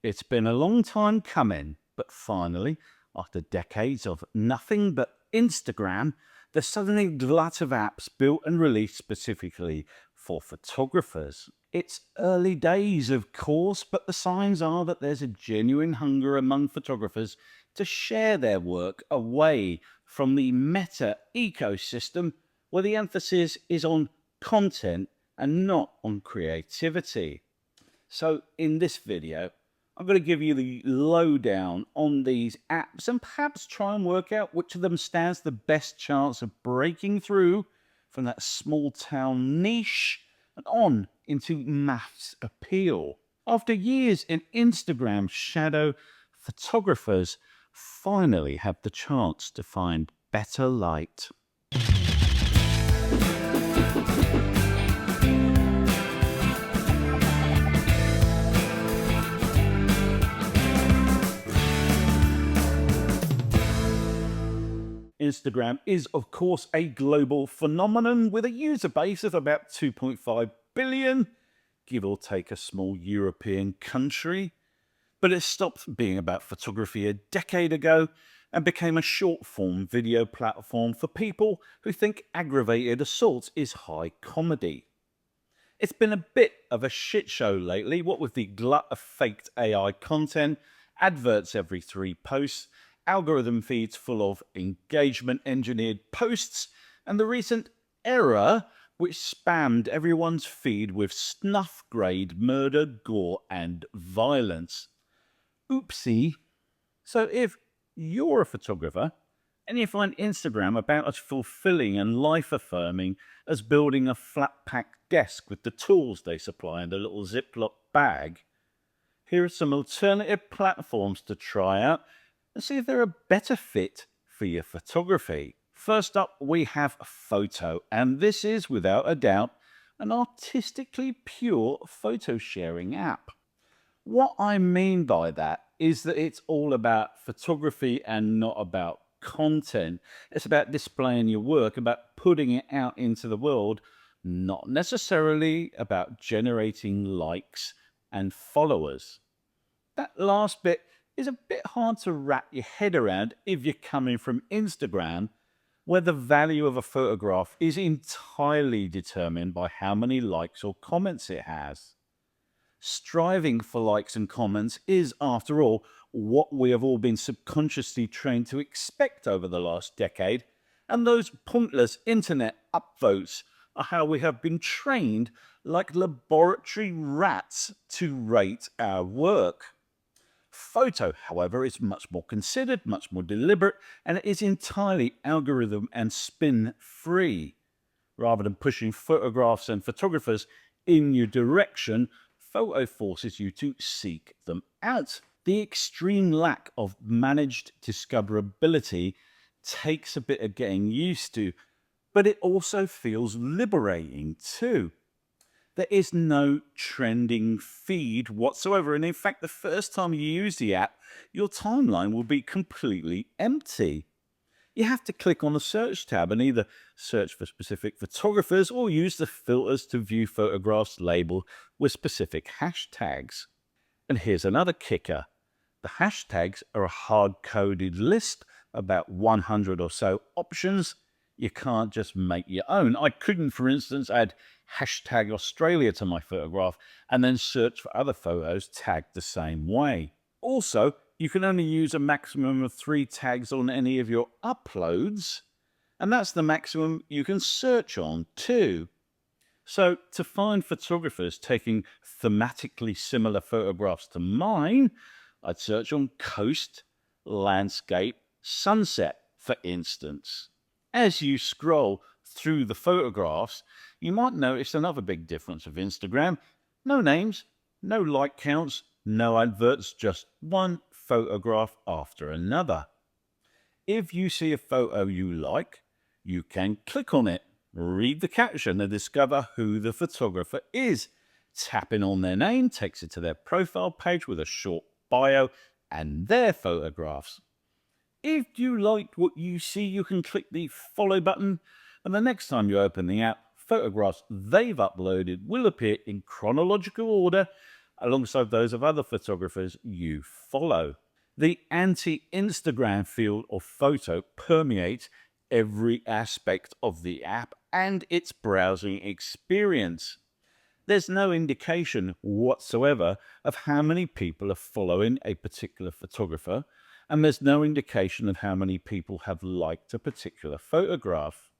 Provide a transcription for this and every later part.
It's been a long time coming, but finally, after decades of nothing but Instagram, there's suddenly a glut of apps built and released specifically for photographers. It's early days, of course, but the signs are that there's a genuine hunger among photographers to share their work away from the meta ecosystem, where the emphasis is on content and not on creativity. So in this video, I'm going to give you the lowdown on these apps and perhaps try and work out which of them stands the best chance of breaking through from that small town niche and on into mass appeal. After years in Instagram's shadow, photographers finally have the chance to find better light. Instagram is, of course, a global phenomenon with a user base of about 2.5 billion, give or take a small European country. But it stopped being about photography a decade ago and became a short-form video platform for people who think aggravated assault is high comedy. It's been a bit of a shit show lately, what with the glut of faked AI content, adverts every 3 posts, algorithm feeds full of engagement engineered posts, and the recent error which spammed everyone's feed with snuff grade murder, gore and violence. Oopsie. So if you're a photographer and you find Instagram about as fulfilling and life affirming as building a flat pack desk with the tools they supply in a little Ziploc bag, here are some alternative platforms to try out and see if they're a better fit for your photography. First up, we have Foto, and this is, without a doubt, an artistically pure photo sharing app. What I mean by that is that it's all about photography and not about content. It's about displaying your work, about putting it out into the world, not necessarily about generating likes and followers. That last bit is a bit hard to wrap your head around if you're coming from Instagram, where the value of a photograph is entirely determined by how many likes or comments it has. Striving for likes and comments is, after all, what we have all been subconsciously trained to expect over the last decade, and those pointless internet upvotes are how we have been trained like laboratory rats to rate our work. Foto, however, is much more considered, much more deliberate, and it is entirely algorithm and spin free. Rather than pushing photographs and photographers in your direction, Foto forces you to seek them out. The extreme lack of managed discoverability takes a bit of getting used to, but it also feels liberating too. There is no trending feed whatsoever, and in fact, the first time you use the app, your timeline will be completely empty. You have to click on the search tab and either search for specific photographers or use the filters to view photographs labeled with specific hashtags. And here's another kicker. The hashtags are a hard-coded list, about 100 or so options. You can't just make your own. I couldn't, for instance, add hashtag Australia to my photograph and then search for other photos tagged the same way. Also, you can only use a maximum of 3 tags on any of your uploads, and that's the maximum you can search on too. So to find photographers taking thematically similar photographs to mine, I'd search on coast, landscape, sunset, for instance. As you scroll through the photographs, you might notice another big difference of Instagram. No names, no like counts, no adverts, just one photograph after another. If you see a photo you like, you can click on it, read the caption and discover who the photographer is. Tapping on their name takes it to their profile page with a short bio and their photographs. If you liked what you see, you can click the follow button, and the next time you open the app, photographs they've uploaded will appear in chronological order alongside those of other photographers you follow. The anti-Instagram field of Foto permeates every aspect of the app and its browsing experience. There's no indication whatsoever of how many people are following a particular photographer, and there's no indication of how many people have liked a particular photograph.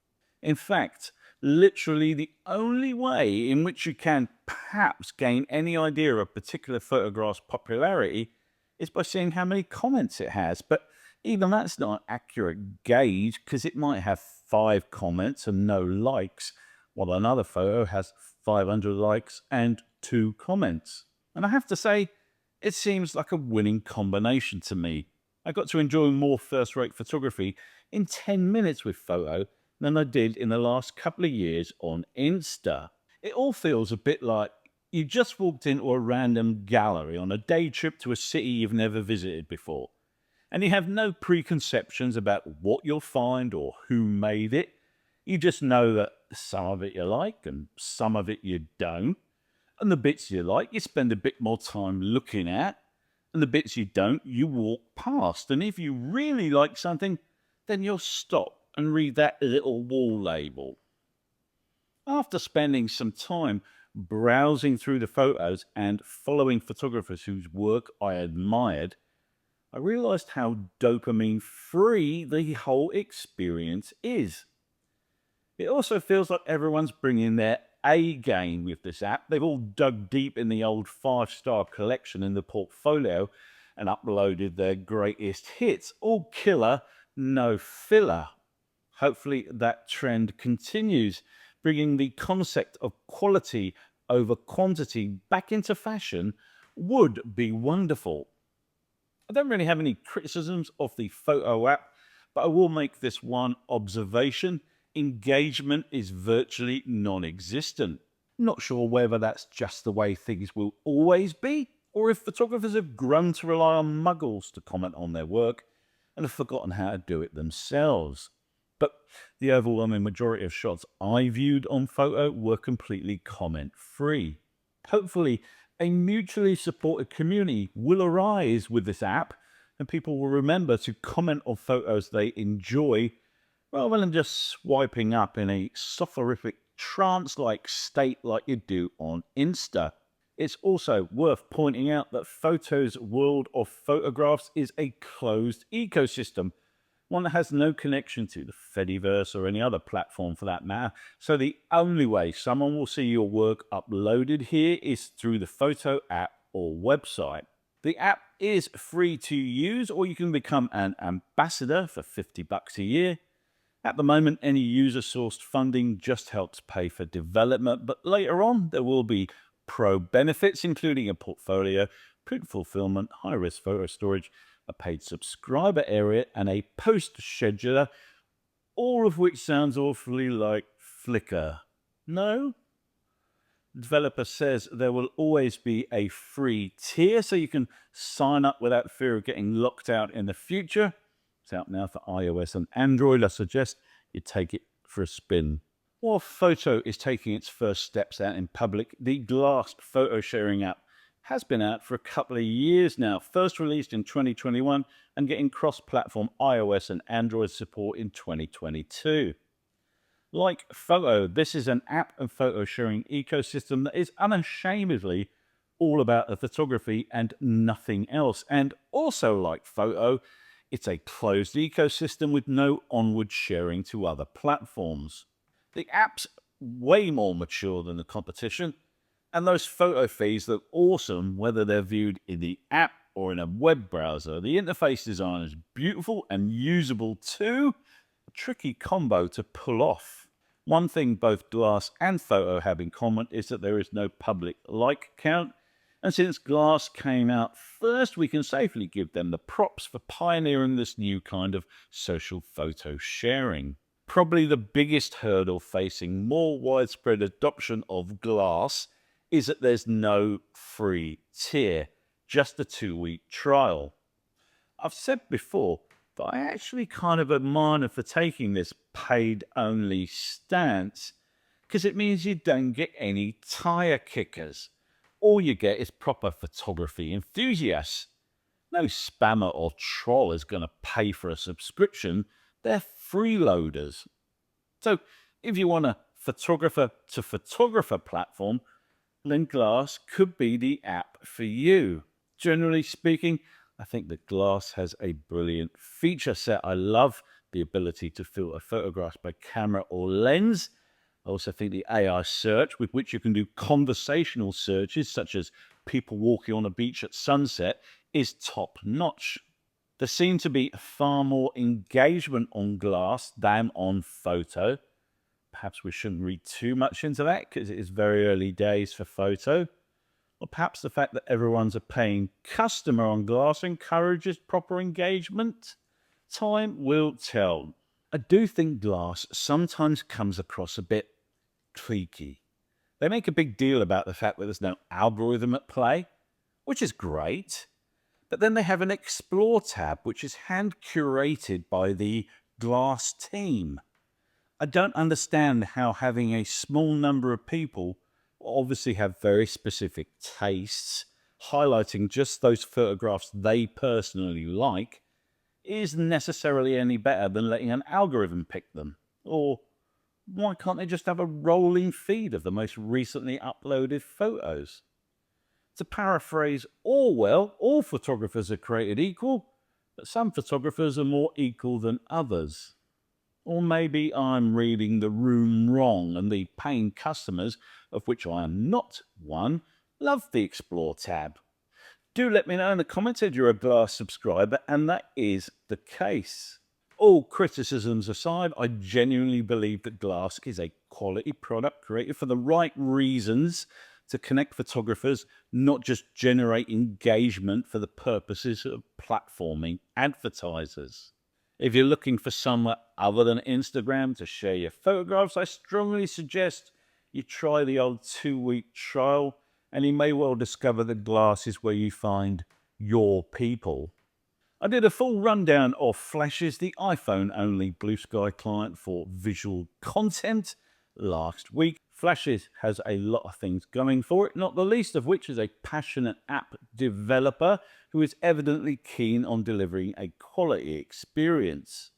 In fact, literally the only way in which you can perhaps gain any idea of a particular photograph's popularity is by seeing how many comments it has. But even that's not an accurate gauge, because it might have 5 comments and no likes, while another photo has 500 likes and 2 comments. And I have to say, it seems like a winning combination to me. I got to enjoy more first-rate photography in 10 minutes with Foto than I did in the last couple of years on Insta. It all feels a bit like you just walked into a random gallery on a day trip to a city you've never visited before, and you have no preconceptions about what you'll find or who made it. You just know that some of it you like and some of it you don't, and the bits you like you spend a bit more time looking at, and the bits you don't you walk past. And if you really like something, then you'll stop and read that little wall label. After spending some time browsing through the photos and following photographers whose work I admired, I realized how dopamine free the whole experience is. It also feels like everyone's bringing their A game with this app. They've all dug deep in the old 5-star collection in the portfolio and uploaded their greatest hits. All killer, no filler. Hopefully that trend continues, bringing the concept of quality over quantity back into fashion would be wonderful. I don't really have any criticisms of the Foto app, but I will make this one observation. Engagement is virtually non-existent. Not sure whether that's just the way things will always be, or if photographers have grown to rely on muggles to comment on their work and have forgotten how to do it themselves. But the overwhelming majority of shots I viewed on Foto were completely comment-free. Hopefully, a mutually supported community will arise with this app, and people will remember to comment on photos they enjoy, rather than just swiping up in a soporific trance-like state like you do on Insta. It's also worth pointing out that Foto's world of photographs is a closed ecosystem, one that has no connection to the Fediverse or any other platform for that matter. So the only way someone will see your work uploaded here is through the Foto app or website. The app is free to use, or you can become an ambassador for $50 a year. At the moment, any user-sourced funding just helps pay for development, but later on there will be pro benefits, including a portfolio, print fulfillment, high-risk photo storage, a paid subscriber area, and a post scheduler, all of which sounds awfully like Flickr. No? The developer says there will always be a free tier, so you can sign up without fear of getting locked out in the future. It's out now for iOS and Android. I suggest you take it for a spin. While Foto is taking its first steps out in public, the Glass photo sharing app has been out for a couple of years now, first released in 2021 and getting cross-platform iOS and Android support in 2022. Like Foto, this is an app and photo sharing ecosystem that is unashamedly all about the photography and nothing else. And also like Foto, it's a closed ecosystem with no onward sharing to other platforms. The app's way more mature than the competition, and those photo feeds look awesome whether they're viewed in the app or in a web browser. The interface design is beautiful and usable too, a tricky combo to pull off. One thing both Glass and Foto have in common is that there is no public like count, and since Glass came out first, we can safely give them the props for pioneering this new kind of social photo sharing. Probably the biggest hurdle facing more widespread adoption of Glass is that there's no free tier, just a 2-week trial. I've said before that I actually kind of admire them for taking this paid-only stance, because it means you don't get any tire kickers. all you get is proper photography enthusiasts. No spammer or troll is going to pay for a subscription. They're freeloaders. So if you want a photographer to photographer platform, then Glass could be the app for you. Generally speaking, I think that Glass has a brilliant feature set. I love the ability to filter photographs by camera or lens. I also think the AI search, with which you can do conversational searches, such as people walking on a beach at sunset, is top notch. There seems to be far more engagement on Glass than on Foto. Perhaps we shouldn't read too much into that because it is very early days for Foto. Or perhaps the fact that everyone's a paying customer on Glass encourages proper engagement. Time will tell. I do think Glass sometimes comes across a bit cliquey. They make a big deal about the fact that there's no algorithm at play, which is great. But then they have an Explore tab, which is hand-curated by the Glass team. I don't understand how having a small number of people who obviously have very specific tastes, highlighting just those photographs they personally like, is necessarily any better than letting an algorithm pick them. Or why can't they just have a rolling feed of the most recently uploaded photos? To paraphrase Orwell, all photographers are created equal, but some photographers are more equal than others. Or maybe I'm reading the room wrong and the paying customers, of which I am not one, love the Explore tab. Do let me know in the comments if you're a Glass subscriber and that is the case. All criticisms aside, I genuinely believe that Glass is a quality product created for the right reasons to connect photographers, not just generate engagement for the purposes of platforming advertisers. If you're looking for somewhere other than Instagram to share your photographs, I strongly suggest you try the old 2-week trial, and you may well discover that Glass is where you find your people. I did a full rundown of Flashes, the iPhone-only Blue Sky client for visual content, last week. Flashes has a lot of things going for it, not the least of which is a passionate app developer who is evidently keen on delivering a quality experience.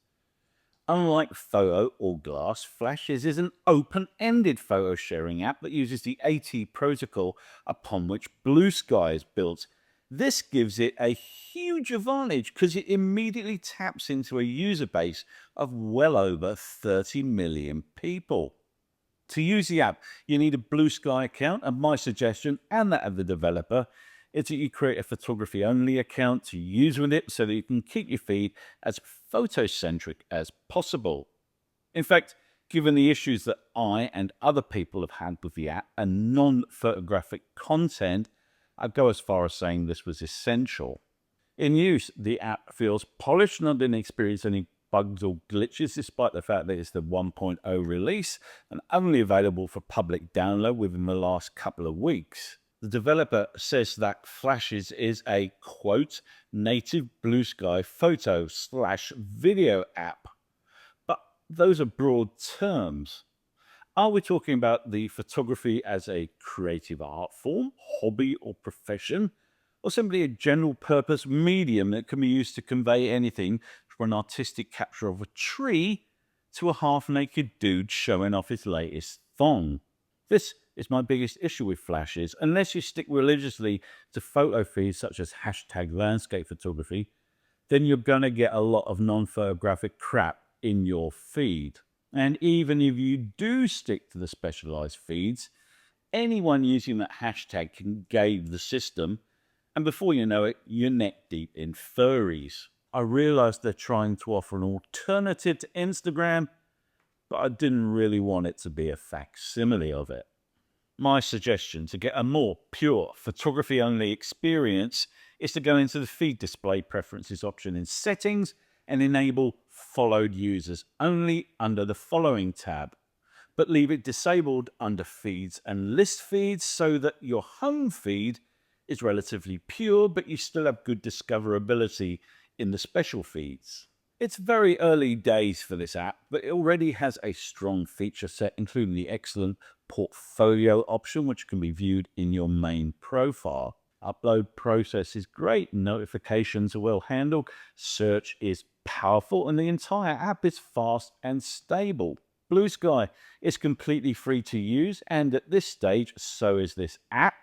Unlike Foto or Glass, Flashes is an open-ended photo sharing app that uses the AT protocol upon which Blue Sky is built. This gives it a huge advantage because it immediately taps into a user base of well over 30 million people. To use the app, you need a Blue Sky account, and my suggestion, and that of the developer, is that you create a photography-only account to use with it so that you can keep your feed as photocentric as possible. In fact, given the issues that I and other people have had with the app and non-photographic content, I'd go as far as saying this was essential. In use, the app feels polished and I didn't experience any bugs or glitches, despite the fact that it's the 1.0 release and only available for public download within the last couple of weeks. The developer says that Flashes is a, quote, native Blue Sky photo/video app. But those are broad terms. Are we talking about the photography as a creative art form, hobby or profession, or simply a general purpose medium that can be used to convey anything from an artistic capture of a tree to a half-naked dude showing off his latest thong? This is my biggest issue with Flashes. Unless you stick religiously to photo feeds such as #landscape photography, then you're going to get a lot of non-photographic crap in your feed. And even if you do stick to the specialized feeds, anyone using that hashtag can game the system, and before you know it, you're neck deep in furries. I realize they're trying to offer an alternative to Instagram, but I didn't really want it to be a facsimile of it. My suggestion to get a more pure photography-only experience is to go into the feed display preferences option in settings and enable followed users only under the following tab, but leave it disabled under feeds and list feeds so that your home feed is relatively pure, but you still have good discoverability in the special feeds. It's very early days for this app, but it already has a strong feature set, including the excellent portfolio option, which can be viewed in your main profile. Upload process is great, notifications are well handled, search is powerful, and the entire app is fast and stable. Blue Sky is completely free to use, and at this stage, so is this app,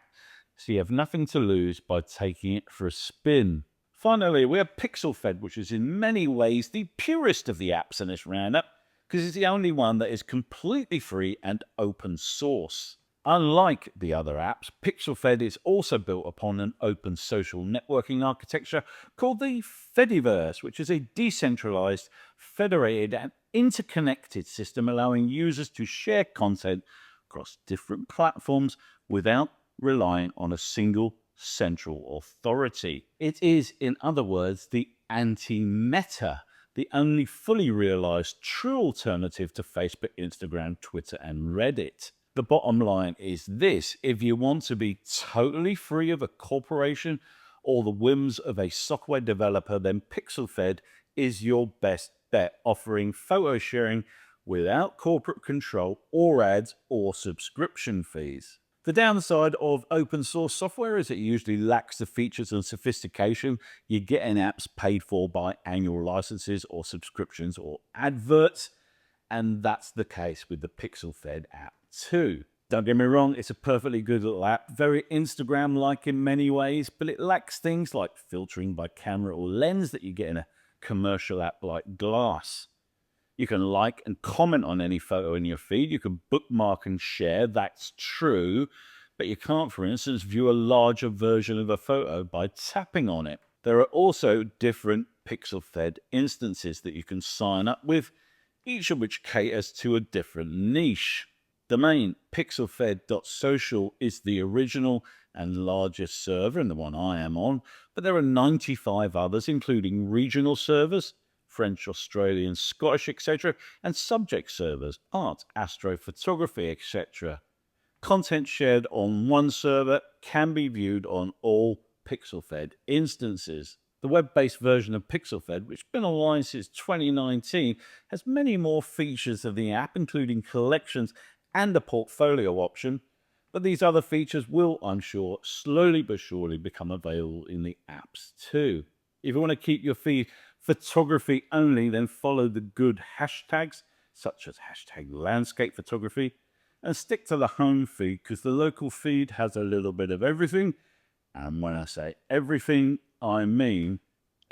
so you have nothing to lose by taking it for a spin. Finally, we have Pixelfed, which is in many ways the purest of the apps in this roundup, because it's the only one that is completely free and open source. Unlike the other apps, Pixelfed is also built upon an open social networking architecture called the Fediverse, which is a decentralized, federated, and interconnected system allowing users to share content across different platforms without relying on a single central authority. It is, in other words, the anti-meta, the only fully realized true alternative to Facebook, Instagram, Twitter, and Reddit. The bottom line is this: if you want to be totally free of a corporation or the whims of a software developer, then Pixelfed is your best bet, offering photo sharing without corporate control or ads or subscription fees. The downside of open source software is it usually lacks the features and sophistication you get in apps paid for by annual licenses or subscriptions or adverts, and that's the case with the Pixelfed app too. Don't get me wrong, it's a perfectly good little app, very Instagram-like in many ways, but it lacks things like filtering by camera or lens that you get in a commercial app like Glass. You can like and comment on any photo in your feed. You can bookmark and share. That's true. But you can't, for instance, view a larger version of a photo by tapping on it. There are also different Pixelfed instances that you can sign up with, each of which caters to a different niche. The main pixelfed.social is the original and largest server, and the one I am on, but there are 95 others, including regional servers, French, Australian, Scottish, etc., and subject servers, art, astrophotography, etc. Content shared on one server can be viewed on all Pixelfed instances. The web-based version of Pixelfed, which has been online since 2019, has many more features of the app, including collections and a portfolio option, but these other features will, I'm sure, slowly but surely become available in the apps too. If you want to keep your feed photography only, then follow the good hashtags, such as hashtag landscape photography, and stick to the home feed, because the local feed has a little bit of everything. And when I say everything, I mean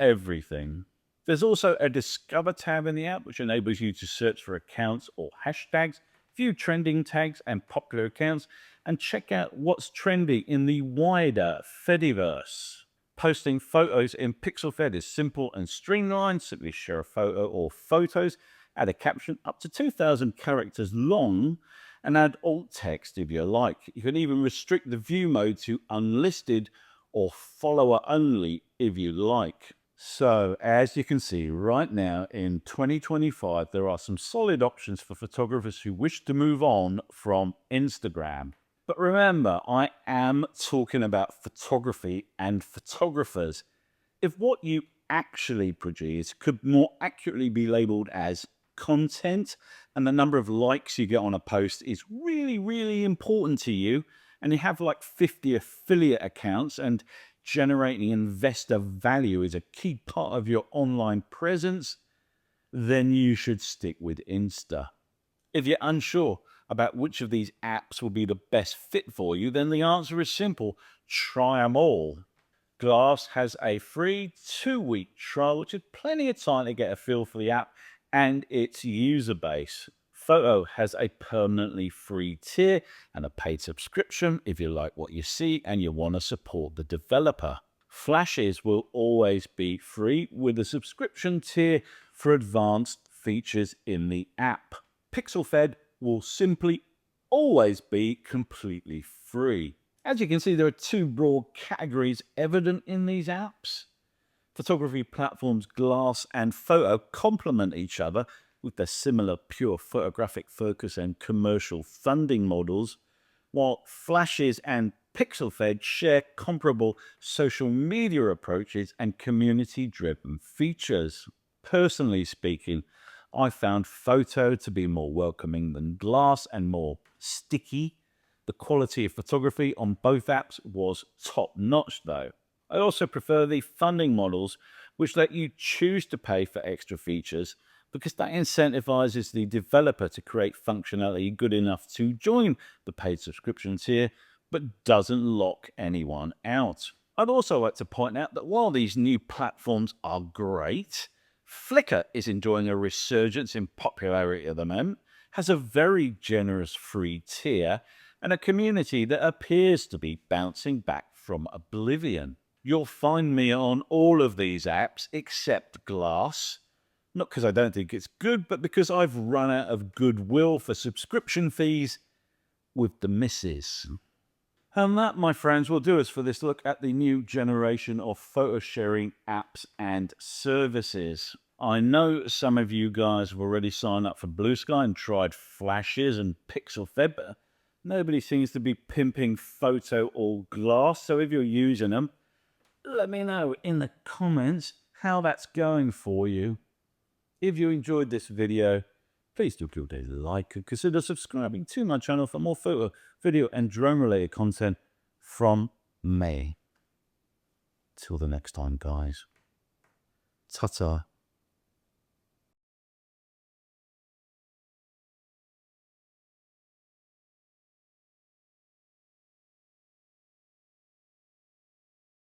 everything. There's also a Discover tab in the app, which enables you to search for accounts or hashtags, view trending tags and popular accounts, and check out what's trendy in the wider Fediverse. Posting photos in Pixelfed is simple and streamlined. Simply share a photo or photos, add a caption up to 2,000 characters long, and add alt text if you like. You can even restrict the view mode to unlisted or follower only if you like. So, as you can see right now in 2025, there are some solid options for photographers who wish to move on from Instagram. But remember, I am talking about photography and photographers. If what you actually produce could more accurately be labeled as content, and the number of likes you get on a post is really, really important to you, and you have like 50 affiliate accounts, and generating investor value is a key part of your online presence, then you should stick with Insta. If you're unsure about which of these apps will be the best fit for you, then the answer is simple: try them all. Glass has a free 2-week trial, which is plenty of time to get a feel for the app and its user base. Foto has a permanently free tier and a paid subscription if you like what you see and you want to support the developer. Flashes will always be free with a subscription tier for advanced features in the app. Pixelfed will simply always be completely free. As you can see, there are two broad categories evident in these apps. Photography platforms Glass and Foto complement each other with their similar pure photographic focus and commercial funding models, while Flashes and Pixelfed share comparable social media approaches and community-driven features. Personally speaking, I found Photo to be more welcoming than Glass and more sticky. The quality of photography on both apps was top-notch though. I also prefer the funding models, which let you choose to pay for extra features, because that incentivizes the developer to create functionality good enough to join the paid subscription tier, but doesn't lock anyone out. I'd also like to point out that while these new platforms are great, Flickr is enjoying a resurgence in popularity at the moment, has a very generous free tier, and a community that appears to be bouncing back from oblivion. You'll find me on all of these apps except Glass. Not because I don't think it's good, but because I've run out of goodwill for subscription fees with the missus. And that, my friends, will do us for this look at the new generation of photo sharing apps and services. I know some of you guys have already signed up for Blue Sky and tried Flashes and Pixelfed, but nobody seems to be pimping Foto or Glass. So if you're using them, let me know in the comments how that's going for you. If you enjoyed this video, please do give it a like and consider subscribing to my channel for more photo, video and drone related content from me. Till the next time, guys. Ta-ta.